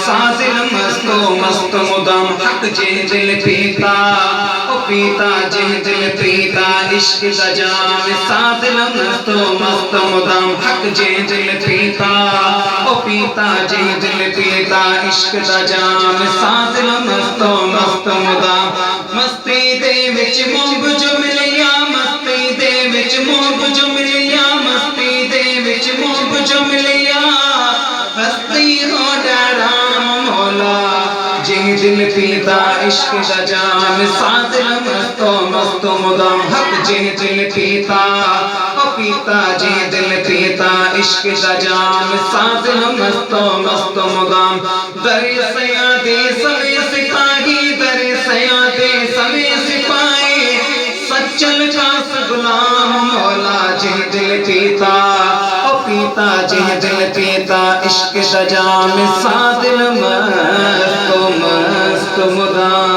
सादिल मस्तो मस्त मुदम हक जे दिल पीता ओ पीता जे दिल पीता इश्क दा जाम सादिल मस्तो मस्त मुदम हक जे दिल पीता ओ पीता जे दिल पीता इश्क दा जाम सादिल मस्तो मस्त मुदम मस्ती दे विच मोग जो मिलिया मस्ती दे विच मोग जो मिलिया मस्ती दे विच मोग जो मिलिया हस्ती हो डराम मौला जे दिल पीता इश्क दा जाम सादिल मस्तो मस्तो मुदम हक जे दिल पीता ओ पीता जे दिल पीता इश्क दा जाम सादिल मस्तो मस्तो मुदम दरे सया दे सवे सिपाही दरे सया दे सवे सिपाही सच्चल खास गुलाम मौला जे दिल पीता ओ पीता जे दिल पीता इश्क दा जाम सादिल मस्तो मस्त मुदम